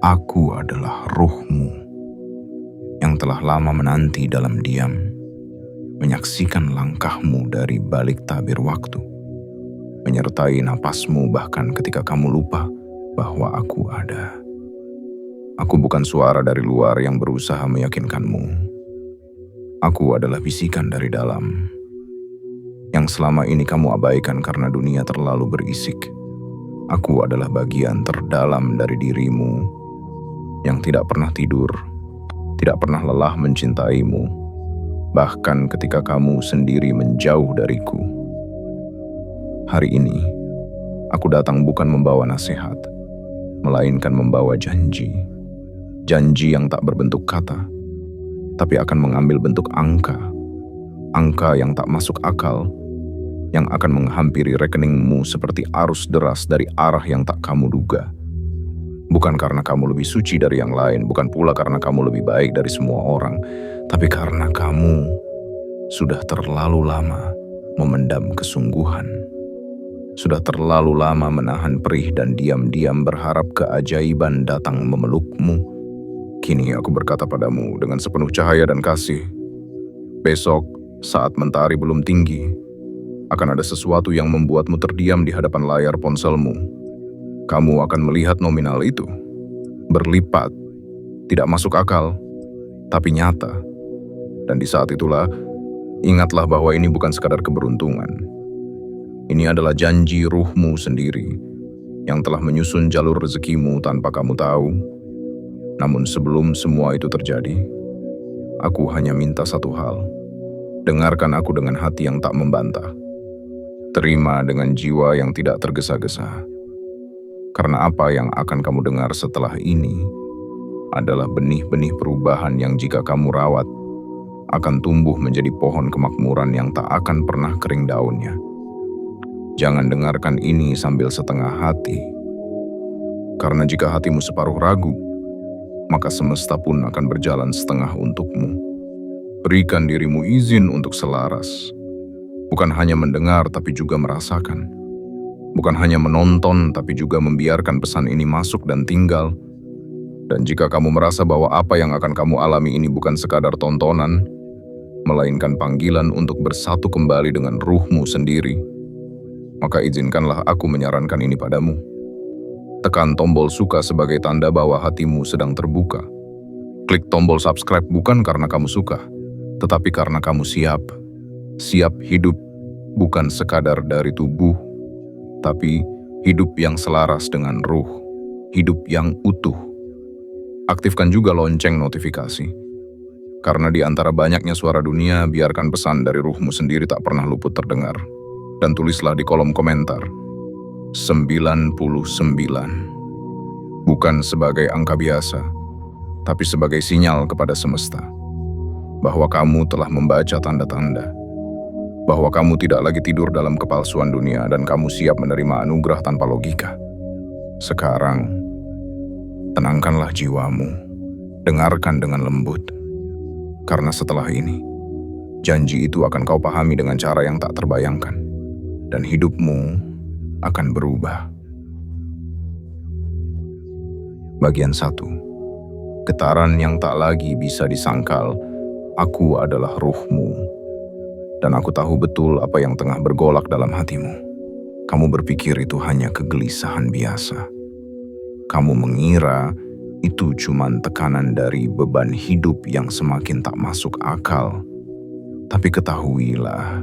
Aku adalah ruhmu yang telah lama menanti dalam diam, menyaksikan langkahmu dari balik tabir waktu, menyertai napasmu bahkan ketika kamu lupa bahwa aku ada. Aku bukan suara dari luar yang berusaha meyakinkanmu. Aku adalah bisikan dari dalam, yang selama ini kamu abaikan karena dunia terlalu berisik. Aku adalah bagian terdalam dari dirimu, yang tidak pernah tidur, tidak pernah lelah mencintaimu, bahkan ketika kamu sendiri menjauh dariku. Hari ini, aku datang bukan membawa nasihat, melainkan membawa janji. Janji yang tak berbentuk kata, tapi akan mengambil bentuk angka. Angka yang tak masuk akal, yang akan menghampiri rekeningmu seperti arus deras dari arah yang tak kamu duga. Bukan karena kamu lebih suci dari yang lain, bukan pula karena kamu lebih baik dari semua orang, tapi karena kamu sudah terlalu lama memendam kesungguhan. Sudah terlalu lama menahan perih dan diam-diam berharap keajaiban datang memelukmu. Kini aku berkata padamu dengan sepenuh cahaya dan kasih, besok saat mentari belum tinggi, akan ada sesuatu yang membuatmu terdiam di hadapan layar ponselmu. Kamu akan melihat nominal itu berlipat, tidak masuk akal, tapi nyata. Dan di saat itulah, ingatlah bahwa ini bukan sekadar keberuntungan. Ini adalah janji ruhmu sendiri yang telah menyusun jalur rezekimu tanpa kamu tahu. Namun sebelum semua itu terjadi, aku hanya minta satu hal. Dengarkan aku dengan hati yang tak membantah. Terima dengan jiwa yang tidak tergesa-gesa. Karena apa yang akan kamu dengar setelah ini adalah benih-benih perubahan yang jika kamu rawat, akan tumbuh menjadi pohon kemakmuran yang tak akan pernah kering daunnya. Jangan dengarkan ini sambil setengah hati. Karena jika hatimu separuh ragu, maka semesta pun akan berjalan setengah untukmu. Berikan dirimu izin untuk selaras. Bukan hanya mendengar tapi juga merasakan. Bukan hanya menonton tapi juga membiarkan pesan ini masuk dan tinggal. Dan jika kamu merasa bahwa apa yang akan kamu alami ini bukan sekadar tontonan, melainkan panggilan untuk bersatu kembali dengan ruhmu sendiri, maka izinkanlah aku menyarankan ini padamu. Tekan tombol suka sebagai tanda bahwa hatimu sedang terbuka. Klik tombol subscribe bukan karena kamu suka, tetapi karena kamu siap. Siap hidup bukan sekadar dari tubuh, tapi hidup yang selaras dengan ruh, hidup yang utuh. Aktifkan juga lonceng notifikasi. Karena di antara banyaknya suara dunia, biarkan pesan dari ruhmu sendiri tak pernah luput terdengar. Dan tulislah di kolom komentar, 99. Bukan sebagai angka biasa, tapi sebagai sinyal kepada semesta. Bahwa kamu telah membaca tanda-tanda. Bahwa kamu tidak lagi tidur dalam kepalsuan dunia dan kamu siap menerima anugerah tanpa logika. Sekarang, tenangkanlah jiwamu. Dengarkan dengan lembut. Karena setelah ini, janji itu akan kau pahami dengan cara yang tak terbayangkan. Dan hidupmu akan berubah. Bagian 1. Getaran yang tak lagi bisa disangkal. Aku adalah ruhmu. Dan aku tahu betul apa yang tengah bergolak dalam hatimu. Kamu berpikir itu hanya kegelisahan biasa. Kamu mengira itu cuman tekanan dari beban hidup yang semakin tak masuk akal. Tapi ketahuilah,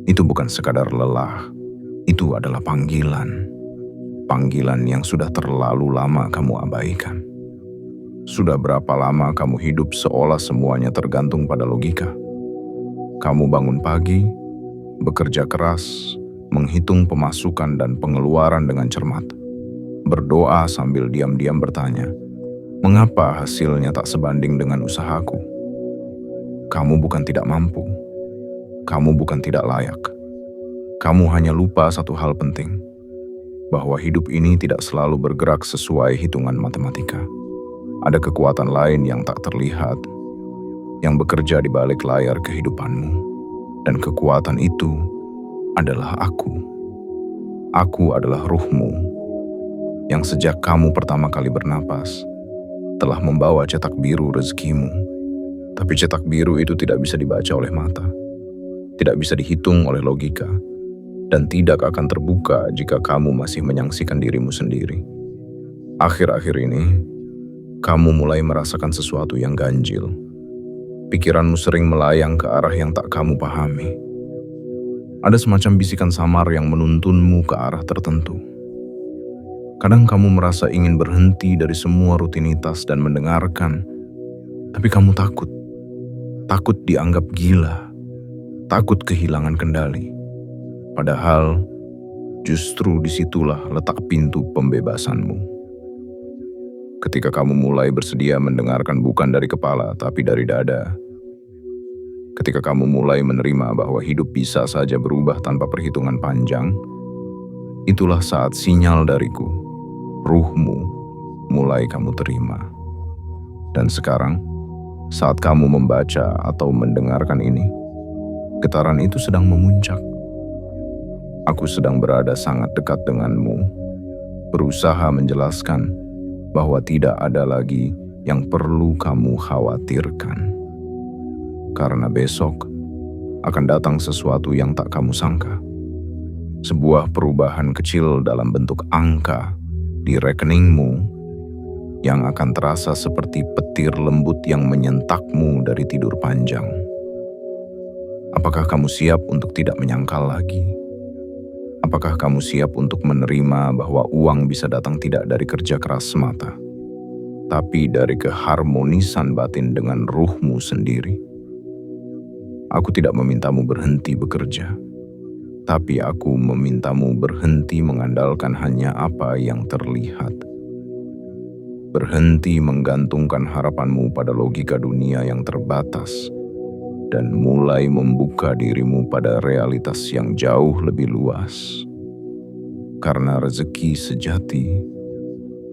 itu bukan sekadar lelah. Itu adalah panggilan. Panggilan yang sudah terlalu lama kamu abaikan. Sudah berapa lama kamu hidup seolah semuanya tergantung pada logika? Kamu bangun pagi, bekerja keras, menghitung pemasukan dan pengeluaran dengan cermat. Berdoa sambil diam-diam bertanya, mengapa hasilnya tak sebanding dengan usahaku? Kamu bukan tidak mampu. Kamu bukan tidak layak. Kamu hanya lupa satu hal penting, bahwa hidup ini tidak selalu bergerak sesuai hitungan matematika. Ada kekuatan lain yang tak terlihat, yang bekerja di balik layar kehidupanmu. Dan kekuatan itu adalah aku. Aku adalah ruhmu. yang sejak kamu pertama kali bernapas telah membawa cetak biru rezekimu. Tapi cetak biru itu tidak bisa dibaca oleh mata, tidak bisa dihitung oleh logika, dan tidak akan terbuka jika kamu masih menyaksikan dirimu sendiri. Akhir-akhir ini, kamu mulai merasakan sesuatu yang ganjil. Pikiranmu sering melayang ke arah yang tak kamu pahami. Ada semacam bisikan samar yang menuntunmu ke arah tertentu. Kadang kamu merasa ingin berhenti dari semua rutinitas dan mendengarkan, tapi kamu takut. Takut dianggap gila, takut kehilangan kendali. Padahal, justru disitulah letak pintu pembebasanmu. Ketika kamu mulai bersedia mendengarkan bukan dari kepala, tapi dari dada. Ketika kamu mulai menerima bahwa hidup bisa saja berubah tanpa perhitungan panjang, itulah saat sinyal dariku, ruhmu, mulai kamu terima. Dan sekarang, saat kamu membaca atau mendengarkan ini, getaran itu sedang memuncak. Aku sedang berada sangat dekat denganmu, berusaha menjelaskan bahwa tidak ada lagi yang perlu kamu khawatirkan. Karena besok akan datang sesuatu yang tak kamu sangka. Sebuah perubahan kecil dalam bentuk angka di rekeningmu yang akan terasa seperti petir lembut yang menyentakmu dari tidur panjang. Apakah kamu siap untuk tidak menyangkal lagi? Apakah kamu siap untuk menerima bahwa uang bisa datang tidak dari kerja keras semata, tapi dari keharmonisan batin dengan ruhmu sendiri? Aku tidak memintamu berhenti bekerja, tapi aku memintamu berhenti mengandalkan hanya apa yang terlihat. Berhenti menggantungkan harapanmu pada logika dunia yang terbatas, dan mulai membuka dirimu pada realitas yang jauh lebih luas. Karena rezeki sejati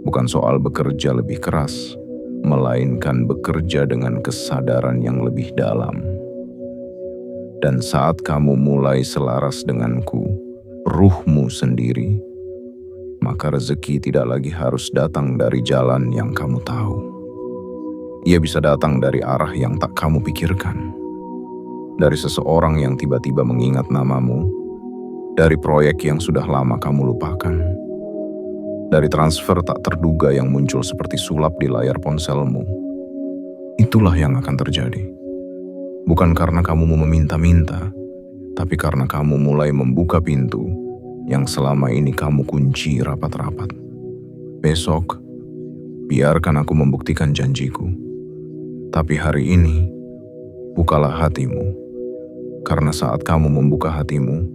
bukan soal bekerja lebih keras, melainkan bekerja dengan kesadaran yang lebih dalam. Dan saat kamu mulai selaras denganku, ruhmu sendiri, maka rezeki tidak lagi harus datang dari jalan yang kamu tahu. Ia bisa datang dari arah yang tak kamu pikirkan. Dari seseorang yang tiba-tiba mengingat namamu, dari proyek yang sudah lama kamu lupakan, dari transfer tak terduga yang muncul seperti sulap di layar ponselmu. Itulah yang akan terjadi. Bukan karena kamu mau meminta-minta, tapi karena kamu mulai membuka pintu yang selama ini kamu kunci rapat-rapat. Besok, biarkan aku membuktikan janjiku. Tapi hari ini, bukalah hatimu. Karena saat kamu membuka hatimu,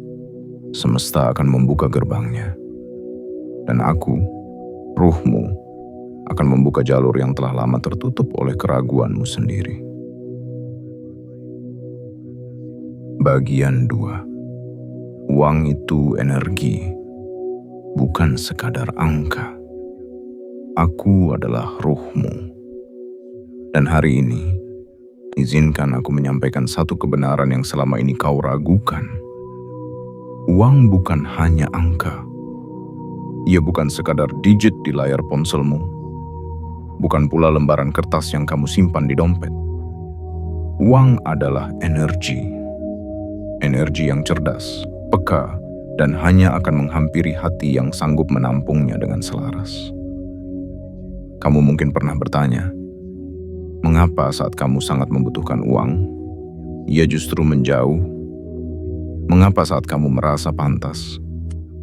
semesta akan membuka gerbangnya. Dan aku, ruhmu, akan membuka jalur yang telah lama tertutup oleh keraguanmu sendiri. Bagian 2. Uang itu energi, bukan sekadar angka. Aku adalah ruhmu. Dan hari ini, izinkan aku menyampaikan satu kebenaran yang selama ini kau ragukan. Uang bukan hanya angka. Ia bukan sekadar digit di layar ponselmu. Bukan pula lembaran kertas yang kamu simpan di dompet. Uang adalah energi. Energi yang cerdas, peka, dan hanya akan menghampiri hati yang sanggup menampungnya dengan selaras. Kamu mungkin pernah bertanya, mengapa saat kamu sangat membutuhkan uang, ia justru menjauh? Mengapa saat kamu merasa pantas,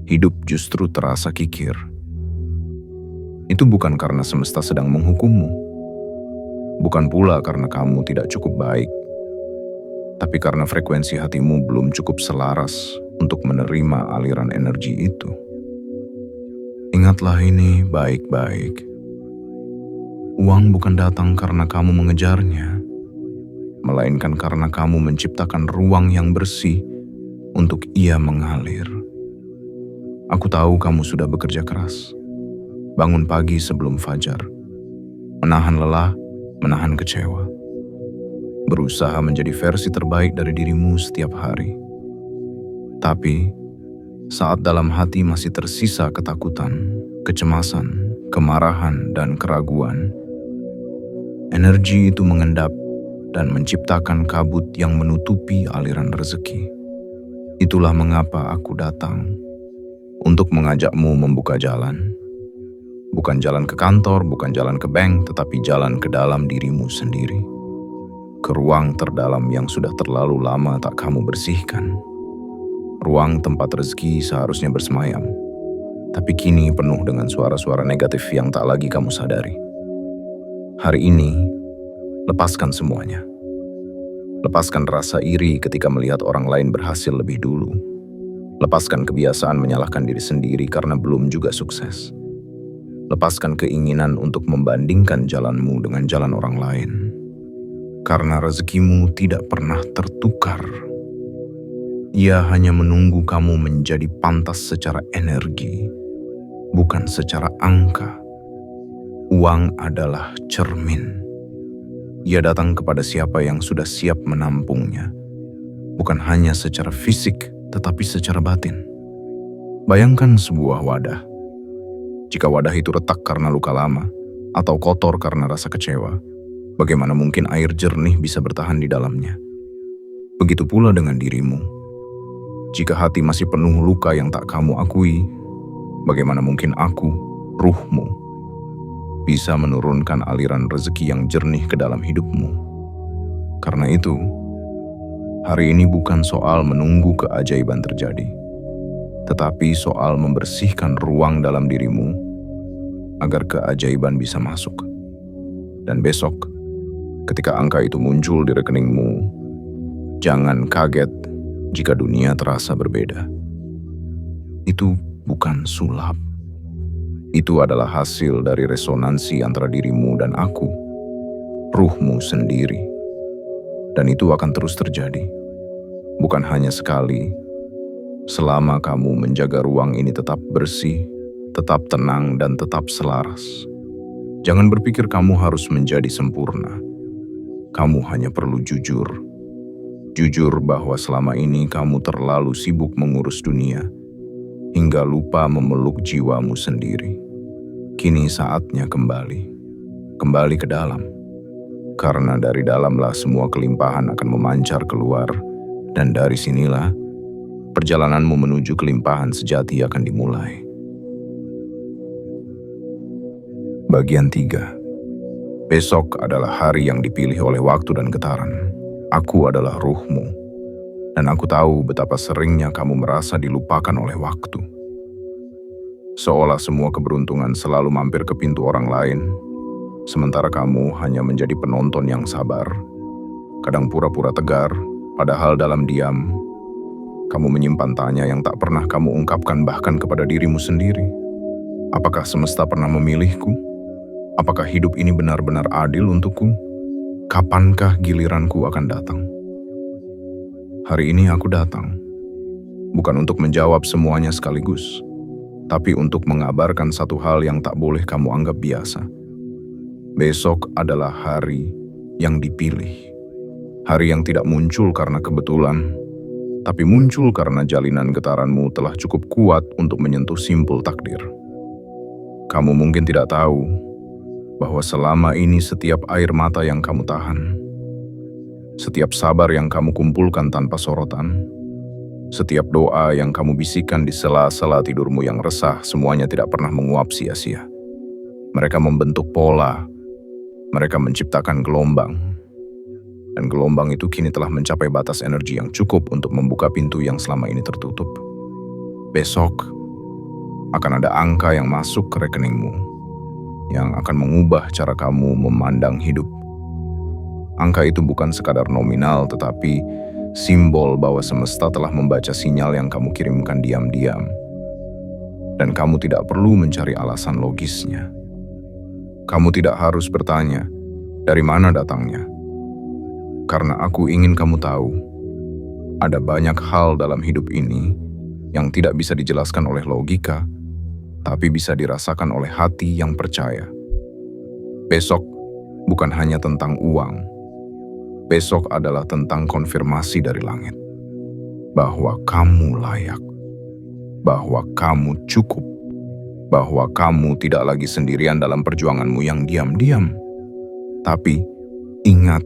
hidup justru terasa kikir? Itu bukan karena semesta sedang menghukummu. Bukan pula karena kamu tidak cukup baik. Tapi karena frekuensi hatimu belum cukup selaras untuk menerima aliran energi itu. Ingatlah ini baik-baik. Uang bukan datang karena kamu mengejarnya, melainkan karena kamu menciptakan ruang yang bersih untuk ia mengalir. Aku tahu kamu sudah bekerja keras, bangun pagi sebelum fajar, menahan lelah, menahan kecewa, berusaha menjadi versi terbaik dari dirimu setiap hari. Tapi, saat dalam hati masih tersisa ketakutan, kecemasan, kemarahan, dan keraguan, energi itu mengendap dan menciptakan kabut yang menutupi aliran rezeki. Itulah mengapa aku datang untuk mengajakmu membuka jalan. Bukan jalan ke kantor, bukan jalan ke bank, tetapi jalan ke dalam dirimu sendiri. Ke ruang terdalam yang sudah terlalu lama tak kamu bersihkan. Ruang tempat rezeki seharusnya bersemayam, tapi kini penuh dengan suara-suara negatif yang tak lagi kamu sadari. Hari ini, lepaskan semuanya. Lepaskan rasa iri ketika melihat orang lain berhasil lebih dulu. Lepaskan kebiasaan menyalahkan diri sendiri karena belum juga sukses. Lepaskan keinginan untuk membandingkan jalanmu dengan jalan orang lain. Karena rezekimu tidak pernah tertukar. Ia hanya menunggu kamu menjadi pantas secara energi, bukan secara angka. Uang adalah cermin. Ia datang kepada siapa yang sudah siap menampungnya, bukan hanya secara fisik, tetapi secara batin. Bayangkan sebuah wadah. Jika wadah itu retak karena luka lama, atau kotor karena rasa kecewa, bagaimana mungkin air jernih bisa bertahan di dalamnya? Begitu pula dengan dirimu. Jika hati masih penuh luka yang tak kamu akui, bagaimana mungkin aku, ruhmu, bisa menurunkan aliran rezeki yang jernih ke dalam hidupmu? Karena itu, hari ini bukan soal menunggu keajaiban terjadi, tetapi soal membersihkan ruang dalam dirimu agar keajaiban bisa masuk. Dan besok, ketika angka itu muncul di rekeningmu, jangan kaget jika dunia terasa berbeda. Itu bukan sulap. Itu adalah hasil dari resonansi antara dirimu dan aku, ruhmu sendiri. Dan itu akan terus terjadi. Bukan hanya sekali, selama kamu menjaga ruang ini tetap bersih, tetap tenang, dan tetap selaras. Jangan berpikir kamu harus menjadi sempurna. Kamu hanya perlu jujur. Jujur bahwa selama ini kamu terlalu sibuk mengurus dunia, hingga lupa memeluk jiwamu sendiri. Kini saatnya kembali ke dalam. Karena dari dalamlah semua kelimpahan akan memancar keluar, dan dari sinilah perjalananmu menuju kelimpahan sejati akan dimulai. Bagian 3. Besok adalah hari yang dipilih oleh waktu dan getaran. Aku adalah ruhmu, dan aku tahu betapa seringnya kamu merasa dilupakan oleh waktu. Seolah semua keberuntungan selalu mampir ke pintu orang lain, sementara kamu hanya menjadi penonton yang sabar, kadang pura-pura tegar, padahal dalam diam, kamu menyimpan tanya yang tak pernah kamu ungkapkan bahkan kepada dirimu sendiri. Apakah semesta pernah memilihku? Apakah hidup ini benar-benar adil untukku? Kapankah giliranku akan datang? Hari ini aku datang, bukan untuk menjawab semuanya sekaligus, tapi untuk mengabarkan satu hal yang tak boleh kamu anggap biasa. Besok adalah hari yang dipilih. Hari yang tidak muncul karena kebetulan, tapi muncul karena jalinan getaranmu telah cukup kuat untuk menyentuh simpul takdir. Kamu mungkin tidak tahu bahwa selama ini setiap air mata yang kamu tahan, setiap sabar yang kamu kumpulkan tanpa sorotan, setiap doa yang kamu bisikkan di sela-sela tidurmu yang resah, semuanya tidak pernah menguap sia-sia. Mereka membentuk pola, mereka menciptakan gelombang, dan gelombang itu kini telah mencapai batas energi yang cukup untuk membuka pintu yang selama ini tertutup. Besok akan ada angka yang masuk ke rekeningmu, yang akan mengubah cara kamu memandang hidup. Angka itu bukan sekadar nominal, tetapi simbol bahwa semesta telah membaca sinyal yang kamu kirimkan diam-diam. Dan kamu tidak perlu mencari alasan logisnya. Kamu tidak harus bertanya, dari mana datangnya? Karena aku ingin kamu tahu, ada banyak hal dalam hidup ini yang tidak bisa dijelaskan oleh logika, tapi bisa dirasakan oleh hati yang percaya. Besok bukan hanya tentang uang. Besok adalah tentang konfirmasi dari langit, bahwa kamu layak, bahwa kamu cukup, bahwa kamu tidak lagi sendirian dalam perjuanganmu yang diam-diam. Tapi ingat,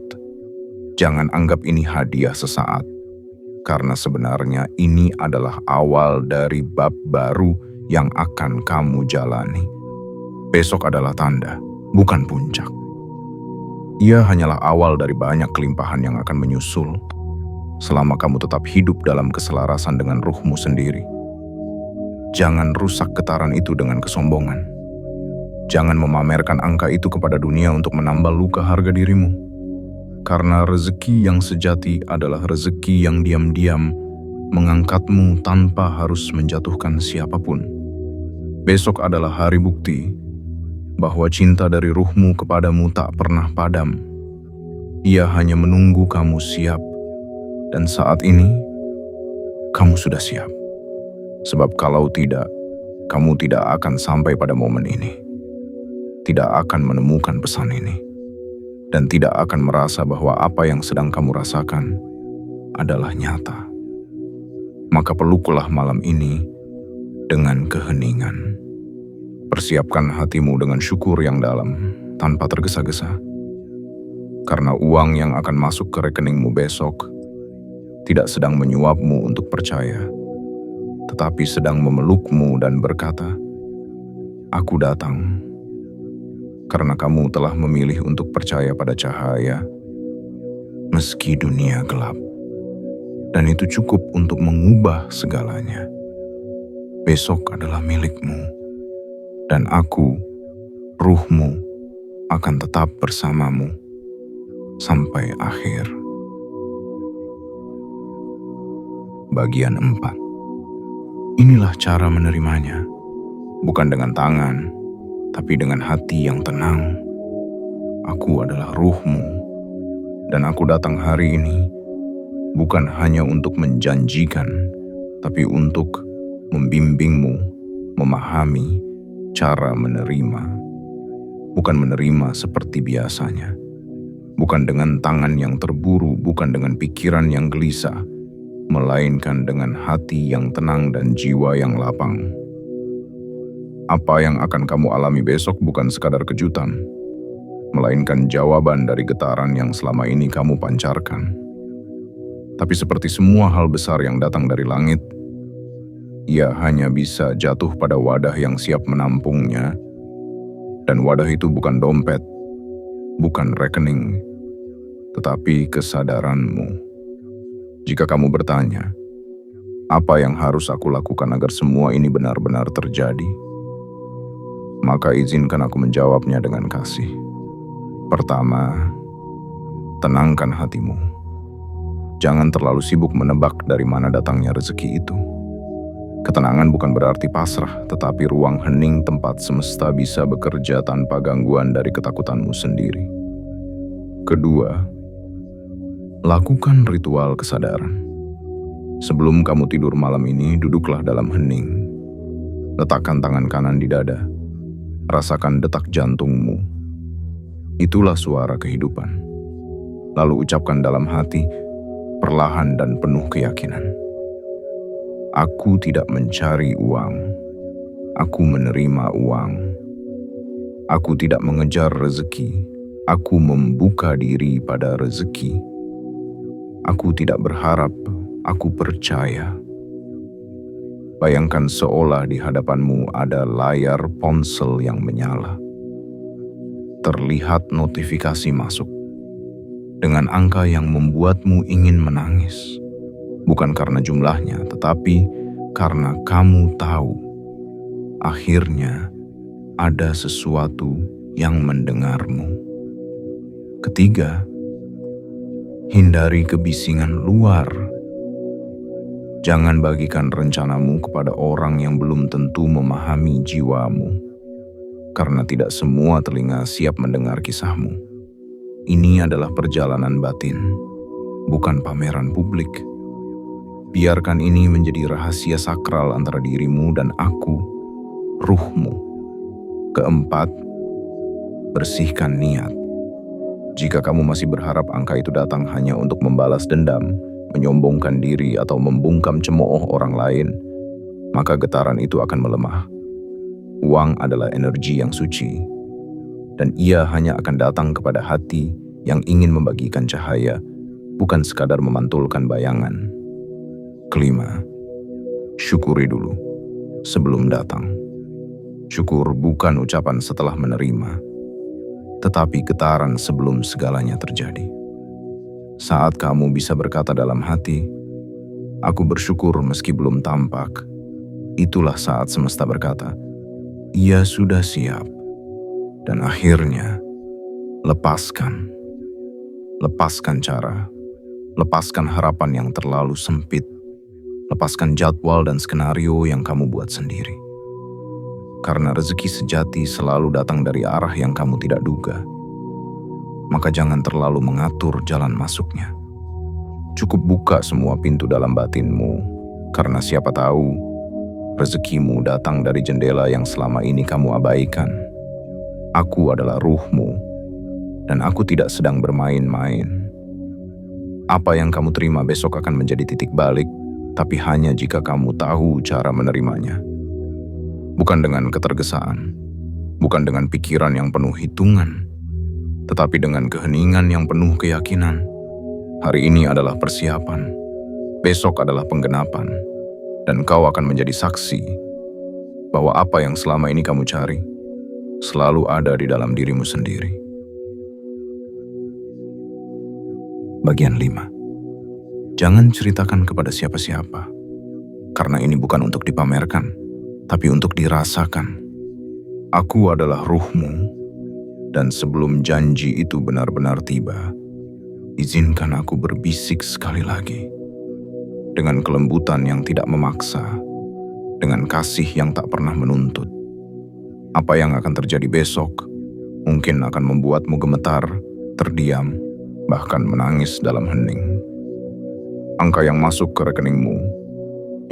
jangan anggap ini hadiah sesaat, karena sebenarnya ini adalah awal dari bab baru yang akan kamu jalani. Besok adalah tanda, bukan puncak. Ia hanyalah awal dari banyak kelimpahan yang akan menyusul, selama kamu tetap hidup dalam keselarasan dengan ruhmu sendiri. Jangan rusak getaran itu dengan kesombongan. Jangan memamerkan angka itu kepada dunia untuk menambal luka harga dirimu. Karena rezeki yang sejati adalah rezeki yang diam-diam mengangkatmu tanpa harus menjatuhkan siapapun. Besok adalah hari bukti bahwa cinta dari ruhmu kepadamu tak pernah padam. Ia hanya menunggu kamu siap. Dan saat ini, kamu sudah siap. Sebab kalau tidak, kamu tidak akan sampai pada momen ini. Tidak akan menemukan pesan ini. Dan tidak akan merasa bahwa apa yang sedang kamu rasakan adalah nyata. Maka peluklah malam ini dengan keheningan. Persiapkan hatimu dengan syukur yang dalam, tanpa tergesa-gesa. Karena uang yang akan masuk ke rekeningmu besok tidak sedang menyuapmu untuk percaya, tetapi sedang memelukmu dan berkata, "Aku datang." Karena kamu telah memilih untuk percaya pada cahaya, meski dunia gelap. Dan itu cukup untuk mengubah segalanya. Besok adalah milikmu, dan aku, ruhmu, akan tetap bersamamu sampai akhir. Bagian 4. Inilah cara menerimanya, bukan dengan tangan, tapi dengan hati yang tenang. Aku adalah ruhmu, dan aku datang hari ini bukan hanya untuk menjanjikan, tapi untuk membimbingmu, memahami cara menerima. Bukan menerima seperti biasanya, bukan dengan tangan yang terburu, bukan dengan pikiran yang gelisah, melainkan dengan hati yang tenang dan jiwa yang lapang. Apa yang akan kamu alami besok bukan sekadar kejutan, melainkan jawaban dari getaran yang selama ini kamu pancarkan. Tapi seperti semua hal besar yang datang dari langit, ia hanya bisa jatuh pada wadah yang siap menampungnya. Dan wadah itu bukan dompet, bukan rekening, tetapi kesadaranmu. Jika kamu bertanya, apa yang harus aku lakukan agar semua ini benar-benar terjadi? Maka izinkan aku menjawabnya dengan kasih. Pertama, tenangkan hatimu. Jangan terlalu sibuk menebak dari mana datangnya rezeki itu. Ketenangan bukan berarti pasrah, tetapi ruang hening tempat semesta bisa bekerja tanpa gangguan dari ketakutanmu sendiri. Kedua, lakukan ritual kesadaran. Sebelum kamu tidur malam ini, duduklah dalam hening. Letakkan tangan kanan di dada. Rasakan detak jantungmu. Itulah suara kehidupan. Lalu ucapkan dalam hati, perlahan dan penuh keyakinan. Aku tidak mencari uang. Aku menerima uang. Aku tidak mengejar rezeki. Aku membuka diri pada rezeki. Aku tidak berharap, aku percaya. Bayangkan seolah di hadapanmu ada layar ponsel yang menyala. Terlihat notifikasi masuk dengan angka yang membuatmu ingin menangis. Bukan karena jumlahnya, tetapi karena kamu tahu akhirnya ada sesuatu yang mendengarmu. Ketiga, hindari kebisingan luar. Jangan bagikan rencanamu kepada orang yang belum tentu memahami jiwamu, karena tidak semua telinga siap mendengar kisahmu. Ini adalah perjalanan batin, bukan pameran publik. Biarkan ini menjadi rahasia sakral antara dirimu dan aku, ruhmu. Keempat, bersihkan niat. Jika kamu masih berharap angka itu datang hanya untuk membalas dendam, menyombongkan diri, atau membungkam cemooh orang lain, maka getaran itu akan melemah. Uang adalah energi yang suci, dan ia hanya akan datang kepada hati yang ingin membagikan cahaya, bukan sekadar memantulkan bayangan. Kelima, syukuri dulu sebelum datang. Syukur bukan ucapan setelah menerima, tetapi getaran sebelum segalanya terjadi. Saat kamu bisa berkata dalam hati, "Aku bersyukur meski belum tampak," itulah saat semesta berkata, "Ia sudah siap." Dan akhirnya, lepaskan. Lepaskan cara, lepaskan harapan yang terlalu sempit, lepaskan jadwal dan skenario yang kamu buat sendiri. Karena rezeki sejati selalu datang dari arah yang kamu tidak duga. Maka jangan terlalu mengatur jalan masuknya. Cukup buka semua pintu dalam batinmu, karena siapa tahu rezekimu datang dari jendela yang selama ini kamu abaikan. Aku adalah ruhmu, dan aku tidak sedang bermain-main. Apa yang kamu terima besok akan menjadi titik balik, tapi hanya jika kamu tahu cara menerimanya. Bukan dengan ketergesaan, bukan dengan pikiran yang penuh hitungan, tetapi dengan keheningan yang penuh keyakinan. Hari ini adalah persiapan, besok adalah penggenapan, dan kau akan menjadi saksi bahwa apa yang selama ini kamu cari selalu ada di dalam dirimu sendiri. Bagian 5. Jangan ceritakan kepada siapa-siapa, karena ini bukan untuk dipamerkan, tapi untuk dirasakan. Aku adalah ruhmu, dan sebelum janji itu benar-benar tiba, izinkan aku berbisik sekali lagi. Dengan kelembutan yang tidak memaksa, dengan kasih yang tak pernah menuntut. Apa yang akan terjadi besok mungkin akan membuatmu gemetar, terdiam, bahkan menangis dalam hening. Angka yang masuk ke rekeningmu,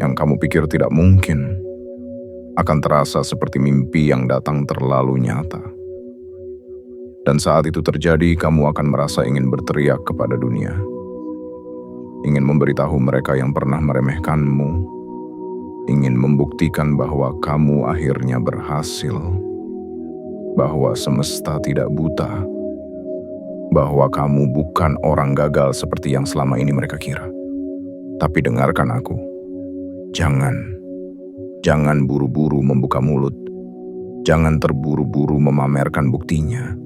yang kamu pikir tidak mungkin, akan terasa seperti mimpi yang datang terlalu nyata. Dan saat itu terjadi, kamu akan merasa ingin berteriak kepada dunia. Ingin memberitahu mereka yang pernah meremehkanmu. Ingin membuktikan bahwa kamu akhirnya berhasil. Bahwa semesta tidak buta. Bahwa kamu bukan orang gagal seperti yang selama ini mereka kira. Tapi dengarkan aku. Jangan buru-buru membuka mulut. Jangan terburu-buru memamerkan buktinya.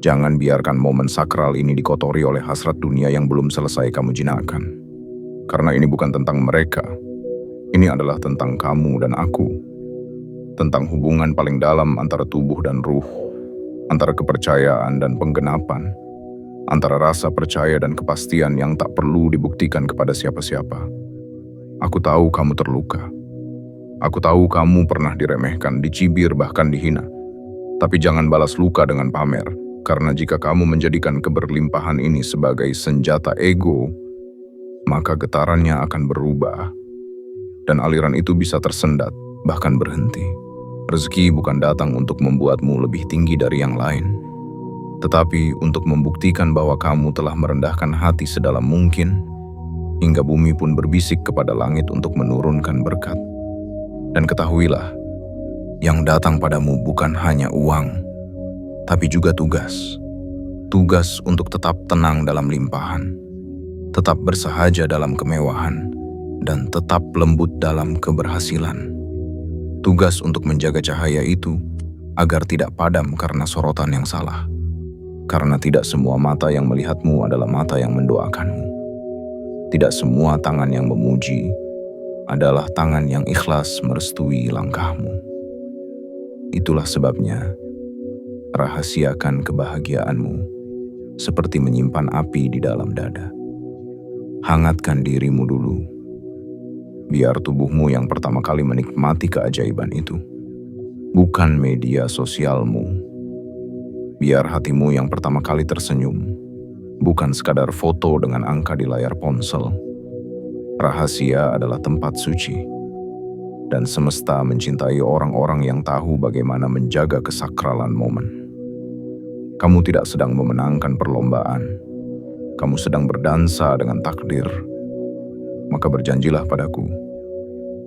Jangan biarkan momen sakral ini dikotori oleh hasrat dunia yang belum selesai kamu jinakkan. Karena ini bukan tentang mereka. Ini adalah tentang kamu dan aku. Tentang hubungan paling dalam antara tubuh dan ruh. Antara kepercayaan dan penggenapan. Antara rasa percaya dan kepastian yang tak perlu dibuktikan kepada siapa-siapa. Aku tahu kamu terluka. Aku tahu kamu pernah diremehkan, dicibir, bahkan dihina. Tapi jangan balas luka dengan pamer, karena jika kamu menjadikan keberlimpahan ini sebagai senjata ego, maka getarannya akan berubah. Dan aliran itu bisa tersendat, bahkan berhenti. Rezeki bukan datang untuk membuatmu lebih tinggi dari yang lain, tetapi untuk membuktikan bahwa kamu telah merendahkan hati sedalam mungkin, hingga bumi pun berbisik kepada langit untuk menurunkan berkat. Dan ketahuilah, yang datang padamu bukan hanya uang, tapi juga tugas. Tugas untuk tetap tenang dalam limpahan, tetap bersahaja dalam kemewahan, dan tetap lembut dalam keberhasilan. Tugas untuk menjaga cahaya itu agar tidak padam karena sorotan yang salah. Karena tidak semua mata yang melihatmu adalah mata yang mendoakanmu. Tidak semua tangan yang memuji adalah tangan yang ikhlas merestui langkahmu. Itulah sebabnya, rahasiakan kebahagiaanmu seperti menyimpan api di dalam dada. Hangatkan dirimu dulu, biar tubuhmu yang pertama kali menikmati keajaiban itu, bukan media sosialmu. Biar hatimu yang pertama kali tersenyum, bukan sekadar foto dengan angka di layar ponsel. Rahasia adalah tempat suci, dan semesta mencintai orang-orang yang tahu bagaimana menjaga kesakralan momen. Kamu tidak sedang memenangkan perlombaan, kamu sedang berdansa dengan takdir. Maka berjanjilah padaku,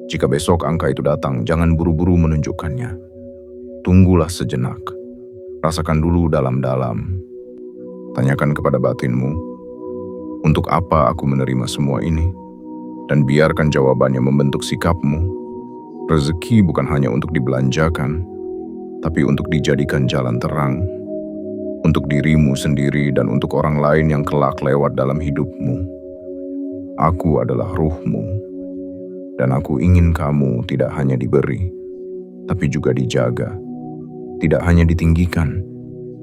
jika besok angka itu datang, jangan buru-buru menunjukkannya. tunggulah sejenak. Rasakan dulu dalam-dalam. Tanyakan kepada batinmu, untuk apa aku menerima semua ini? Dan biarkan jawabannya membentuk sikapmu. Rezeki bukan hanya untuk dibelanjakan, tapi untuk dijadikan jalan terang, untuk dirimu sendiri dan untuk orang lain yang kelak lewat dalam hidupmu. Aku adalah ruhmu, dan aku ingin kamu tidak hanya diberi, tapi juga dijaga. Tidak hanya ditinggikan,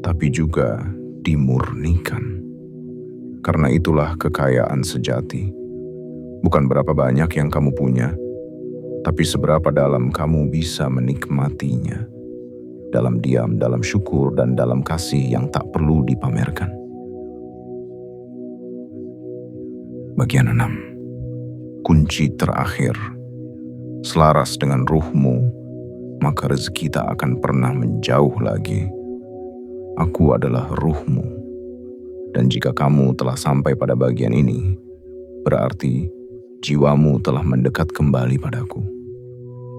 tapi juga dimurnikan. Karena itulah kekayaan sejati. Bukan berapa banyak yang kamu punya, tapi seberapa dalam kamu bisa menikmatinya. Dalam diam, dalam syukur, dan dalam kasih yang tak perlu dipamerkan. Bagian 6. Kunci terakhir. Selaras dengan ruhmu, maka rezeki tak akan pernah menjauh lagi. Aku adalah ruhmu. Dan jika kamu telah sampai pada bagian ini, berarti jiwamu telah mendekat kembali padaku.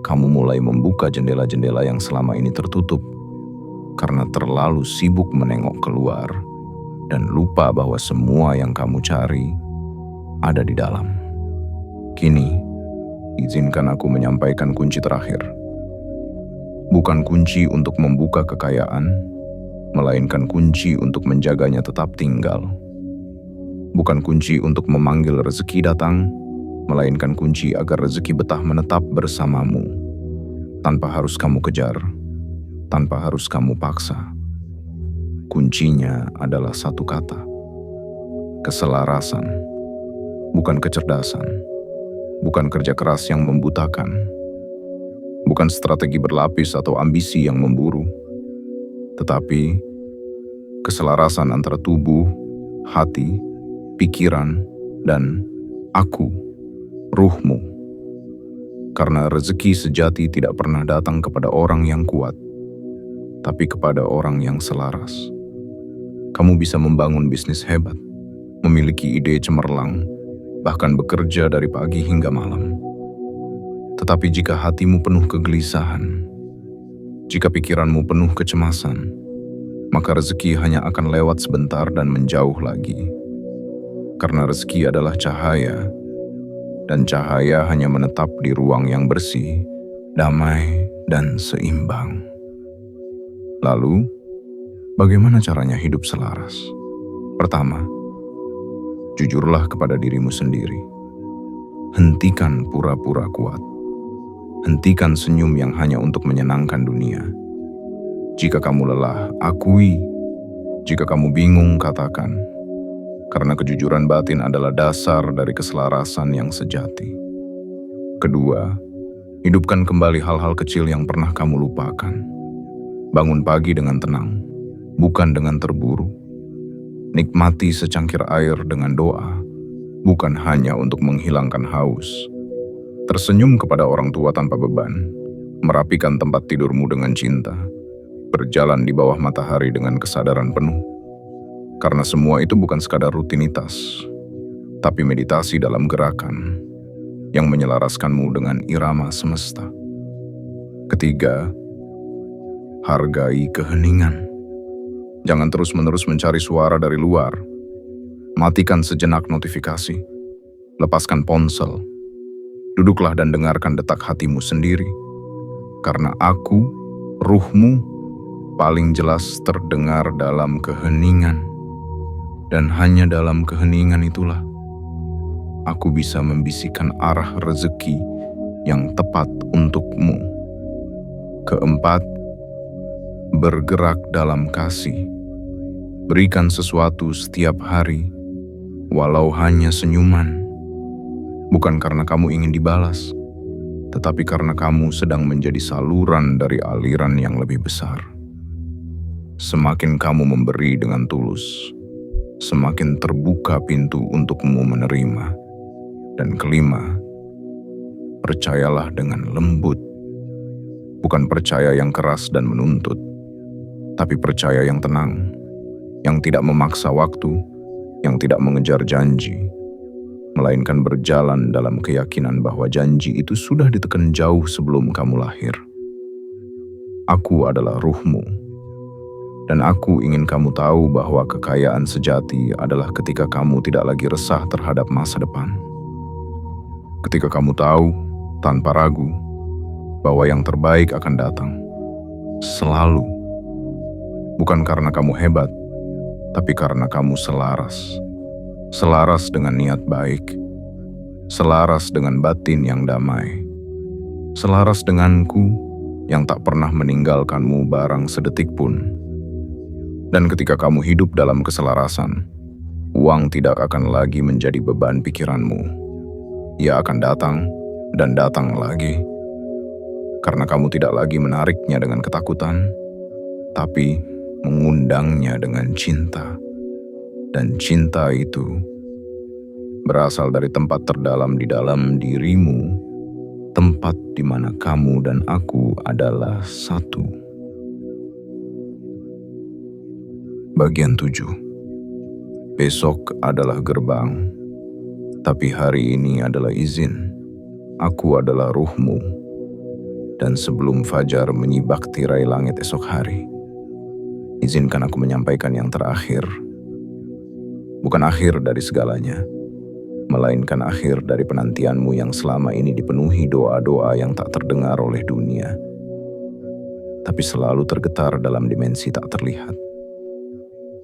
Kamu mulai membuka jendela-jendela yang selama ini tertutup karena terlalu sibuk menengok keluar dan lupa bahwa semua yang kamu cari ada di dalam. Kini, izinkan aku menyampaikan kunci terakhir. Bukan kunci untuk membuka kekayaan, melainkan kunci untuk menjaganya tetap tinggal. Bukan kunci untuk memanggil rezeki datang, melainkan kunci agar rezeki betah menetap bersamamu, tanpa harus kamu kejar, tanpa harus kamu paksa. Kuncinya adalah satu kata: keselarasan. Bukan kecerdasan, bukan kerja keras yang membutakan, bukan strategi berlapis atau ambisi yang memburu, tetapi keselarasan antara tubuh, hati, pikiran, dan aku, ruhmu. Karena rezeki sejati tidak pernah datang kepada orang yang kuat, tapi kepada orang yang selaras. Kamu bisa membangun bisnis hebat, memiliki ide cemerlang, bahkan bekerja dari pagi hingga malam. Tetapi jika hatimu penuh kegelisahan, jika pikiranmu penuh kecemasan, maka rezeki hanya akan lewat sebentar dan menjauh lagi. Karena rezeki adalah cahaya, dan cahaya hanya menetap di ruang yang bersih, damai, dan seimbang. Lalu, bagaimana caranya hidup selaras? Pertama, jujurlah kepada dirimu sendiri. Hentikan pura-pura kuat. Hentikan senyum yang hanya untuk menyenangkan dunia. Jika kamu lelah, akui. Jika kamu bingung, katakan. Karena kejujuran batin adalah dasar dari keselarasan yang sejati. Kedua, hidupkan kembali hal-hal kecil yang pernah kamu lupakan. Bangun pagi dengan tenang, bukan dengan terburu. Nikmati secangkir air dengan doa, bukan hanya untuk menghilangkan haus. Tersenyum kepada orang tua tanpa beban, merapikan tempat tidurmu dengan cinta, berjalan di bawah matahari dengan kesadaran penuh. Karena semua itu bukan sekadar rutinitas, tapi meditasi dalam gerakan yang menyelaraskanmu dengan irama semesta. Ketiga, hargai keheningan. Jangan terus-menerus mencari suara dari luar. Matikan sejenak notifikasi. Lepaskan ponsel. Duduklah dan dengarkan detak hatimu sendiri. Karena aku, ruhmu, paling jelas terdengar dalam keheningan. Dan hanya dalam keheningan itulah aku bisa membisikkan arah rezeki yang tepat untukmu. Keempat, bergerak dalam kasih. Berikan sesuatu setiap hari, walau hanya senyuman. Bukan karena kamu ingin dibalas, tetapi karena kamu sedang menjadi saluran dari aliran yang lebih besar. Semakin kamu memberi dengan tulus, semakin terbuka pintu untukmu menerima. Dan kelima, percayalah dengan lembut. Bukan percaya yang keras dan menuntut, tapi percaya yang tenang, yang tidak memaksa waktu, yang tidak mengejar janji, melainkan berjalan dalam keyakinan bahwa janji itu sudah ditekan jauh sebelum kamu lahir. Aku adalah ruhmu, dan aku ingin kamu tahu bahwa kekayaan sejati adalah ketika kamu tidak lagi resah terhadap masa depan. Ketika kamu tahu, tanpa ragu, bahwa yang terbaik akan datang. Selalu. Bukan karena kamu hebat, tapi karena kamu selaras. Selaras dengan niat baik. Selaras dengan batin yang damai. Selaras denganku yang tak pernah meninggalkanmu barang sedetik pun. Dan ketika kamu hidup dalam keselarasan, uang tidak akan lagi menjadi beban pikiranmu. Ia akan datang dan datang lagi. Karena kamu tidak lagi menariknya dengan ketakutan, tapi mengundangnya dengan cinta. Dan cinta itu berasal dari tempat terdalam di dalam dirimu, tempat di mana kamu dan aku adalah satu. Bagian 7. Besok adalah gerbang, tapi hari ini adalah izin. Aku adalah ruhmu, dan sebelum fajar menyibak tirai langit esok hari, izinkan aku menyampaikan yang terakhir. Bukan akhir dari segalanya, melainkan akhir dari penantianmu yang selama ini dipenuhi doa-doa yang tak terdengar oleh dunia, tapi selalu tergetar dalam dimensi tak terlihat.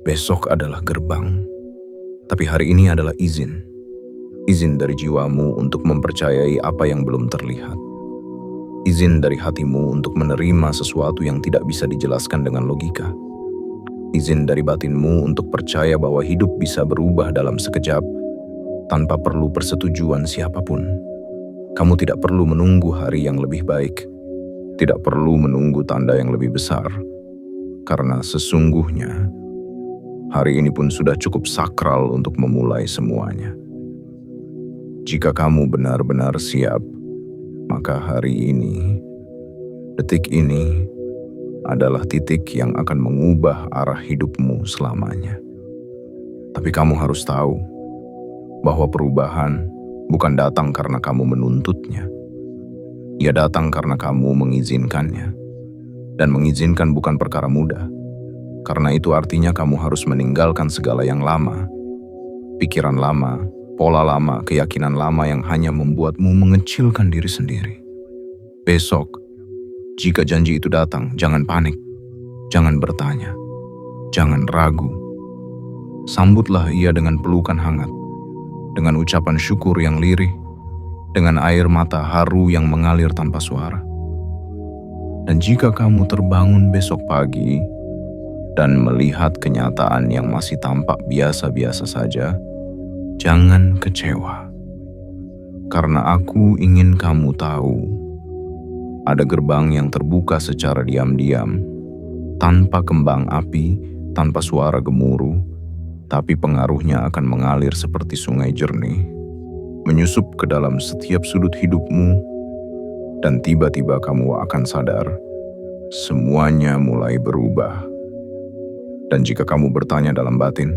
Besok adalah gerbang, tapi hari ini adalah izin. Izin dari jiwamu untuk mempercayai apa yang belum terlihat. Izin dari hatimu untuk menerima sesuatu yang tidak bisa dijelaskan dengan logika. Izin dari batinmu untuk percaya bahwa hidup bisa berubah dalam sekejap tanpa perlu persetujuan siapapun. Kamu tidak perlu menunggu hari yang lebih baik, tidak perlu menunggu tanda yang lebih besar, karena sesungguhnya hari ini pun sudah cukup sakral untuk memulai semuanya. Jika kamu benar-benar siap, maka hari ini, detik ini, adalah titik yang akan mengubah arah hidupmu selamanya. Tapi kamu harus tahu bahwa perubahan bukan datang karena kamu menuntutnya. Ia datang karena kamu mengizinkannya. Dan mengizinkan bukan perkara mudah. Karena itu artinya kamu harus meninggalkan segala yang lama. Pikiran lama, pola lama, keyakinan lama yang hanya membuatmu mengecilkan diri sendiri. Besok, jika janji itu datang, jangan panik, jangan bertanya, jangan ragu. Sambutlah ia dengan pelukan hangat, dengan ucapan syukur yang lirih, dengan air mata haru yang mengalir tanpa suara. Dan jika kamu terbangun besok pagi dan melihat kenyataan yang masih tampak biasa-biasa saja, jangan kecewa, karena aku ingin kamu tahu, ada gerbang yang terbuka secara diam-diam, tanpa kembang api, tanpa suara gemuruh, tapi pengaruhnya akan mengalir seperti sungai jernih, menyusup ke dalam setiap sudut hidupmu, dan tiba-tiba kamu akan sadar, semuanya mulai berubah. Dan jika kamu bertanya dalam batin,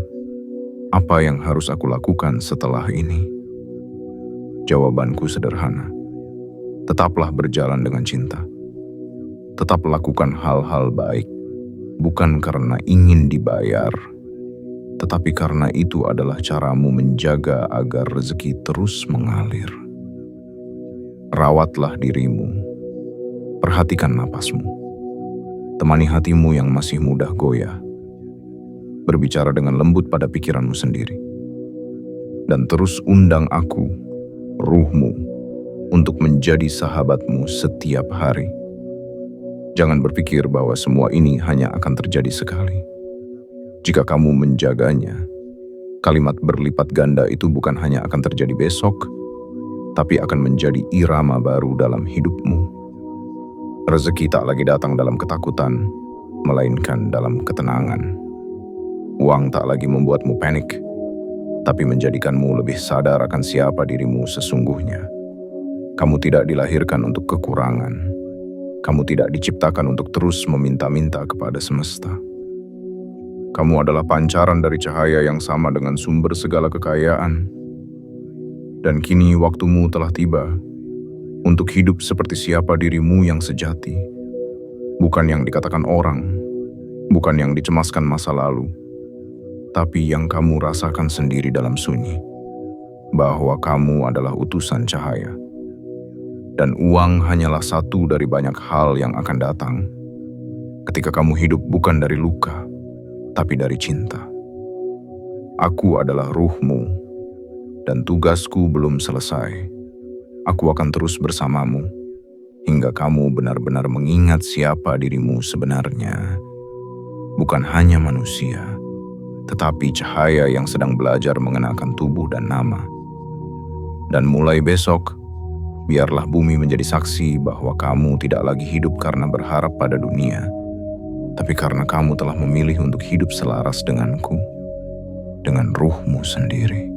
apa yang harus aku lakukan setelah ini? Jawabanku sederhana. Tetaplah berjalan dengan cinta. Tetap lakukan hal-hal baik, bukan karena ingin dibayar, tetapi karena itu adalah caramu menjaga agar rezeki terus mengalir. Rawatlah dirimu. Perhatikan napasmu. Temani hatimu yang masih mudah goyah. Berbicara dengan lembut pada pikiranmu sendiri. Dan terus undang aku, ruhmu, untuk menjadi sahabatmu setiap hari. Jangan berpikir bahwa semua ini hanya akan terjadi sekali. Jika kamu menjaganya, kalimat berlipat ganda itu bukan hanya akan terjadi besok, tapi akan menjadi irama baru dalam hidupmu. Rezeki tak lagi datang dalam ketakutan, melainkan dalam ketenangan. Uang tak lagi membuatmu panik, tapi menjadikanmu lebih sadar akan siapa dirimu sesungguhnya. Kamu tidak dilahirkan untuk kekurangan. Kamu tidak diciptakan untuk terus meminta-minta kepada semesta. Kamu adalah pancaran dari cahaya yang sama dengan sumber segala kekayaan. Dan kini waktumu telah tiba untuk hidup seperti siapa dirimu yang sejati. Bukan yang dikatakan orang, bukan yang dicemaskan masa lalu, tapi yang kamu rasakan sendiri dalam sunyi, bahwa kamu adalah utusan cahaya. Dan uang hanyalah satu dari banyak hal yang akan datang ketika kamu hidup bukan dari luka, tapi dari cinta. Aku adalah ruhmu, dan tugasku belum selesai. Aku akan terus bersamamu hingga kamu benar-benar mengingat siapa dirimu sebenarnya. Bukan hanya manusia, tetapi cahaya yang sedang belajar mengenalkan tubuh dan nama. Dan mulai besok, biarlah bumi menjadi saksi bahwa kamu tidak lagi hidup karena berharap pada dunia, tapi karena kamu telah memilih untuk hidup selaras denganku, dengan ruhmu sendiri.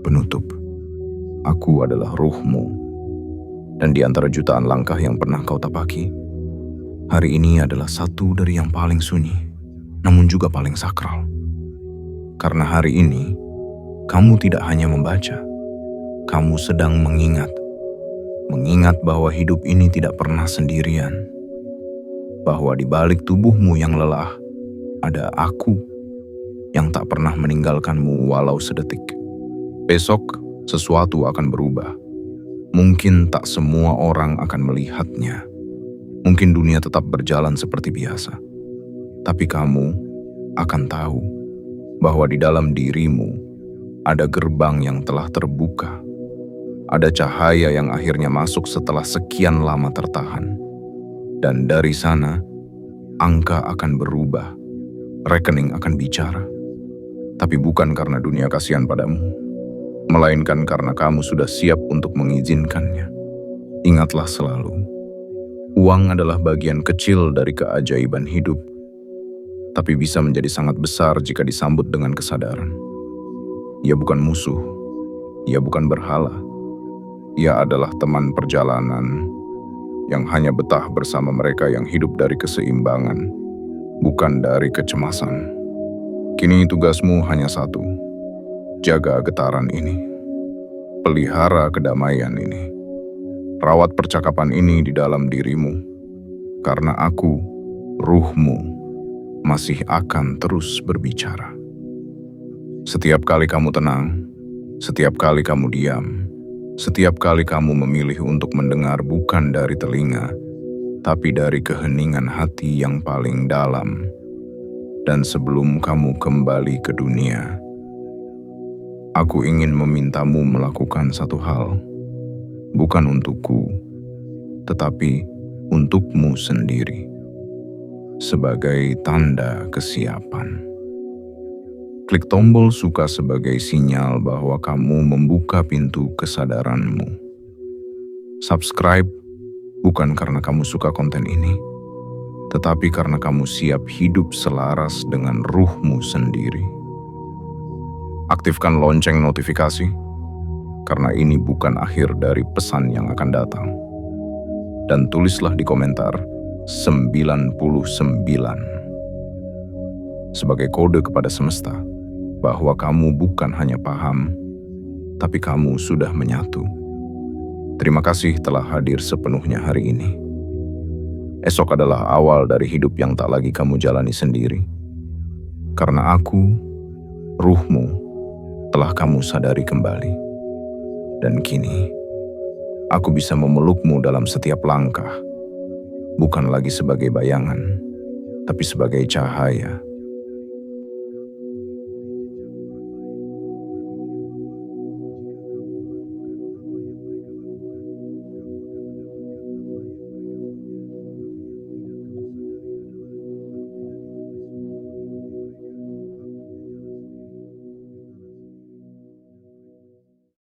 Penutup, aku adalah ruhmu, dan di antara jutaan langkah yang pernah kau tapaki, hari ini adalah satu dari yang paling sunyi, namun juga paling sakral. Karena hari ini, kamu tidak hanya membaca, kamu sedang mengingat bahwa hidup ini tidak pernah sendirian, bahwa di balik tubuhmu yang lelah, ada aku yang tak pernah meninggalkanmu walau sedetik. Besok, sesuatu akan berubah. Mungkin tak semua orang akan melihatnya. Mungkin dunia tetap berjalan seperti biasa. Tapi kamu akan tahu bahwa di dalam dirimu ada gerbang yang telah terbuka. Ada cahaya yang akhirnya masuk setelah sekian lama tertahan. Dan dari sana, angka akan berubah. Rekening akan bicara. Tapi bukan karena dunia kasihan padamu, melainkan karena kamu sudah siap untuk mengizinkannya. Ingatlah selalu, uang adalah bagian kecil dari keajaiban hidup, tapi bisa menjadi sangat besar jika disambut dengan kesadaran. Ia bukan musuh, ia bukan berhala, ia adalah teman perjalanan yang hanya betah bersama mereka yang hidup dari keseimbangan, bukan dari kecemasan. Kini tugasmu hanya satu, jaga getaran ini, pelihara kedamaian ini, rawat percakapan ini di dalam dirimu, karena aku, ruhmu, masih akan terus berbicara. Setiap kali kamu tenang, setiap kali kamu diam, setiap kali kamu memilih untuk mendengar bukan dari telinga, tapi dari keheningan hati yang paling dalam. Dan sebelum kamu kembali ke dunia, aku ingin memintamu melakukan satu hal, bukan untukku, tetapi untukmu sendiri, sebagai tanda kesiapan. Klik tombol suka sebagai sinyal bahwa kamu membuka pintu kesadaranmu. Subscribe bukan karena kamu suka konten ini, tetapi karena kamu siap hidup selaras dengan ruhmu sendiri. Aktifkan lonceng notifikasi, karena ini bukan akhir dari pesan yang akan datang. Dan tulislah di komentar 99 sebagai kode kepada semesta bahwa kamu bukan hanya paham, tapi kamu sudah menyatu. Terima kasih telah hadir sepenuhnya hari ini. Esok adalah awal dari hidup yang tak lagi kamu jalani sendiri. Karena aku, ruhmu, telah kamu sadari kembali. Dan kini, aku bisa memelukmu dalam setiap langkah, bukan lagi sebagai bayangan, tapi sebagai cahaya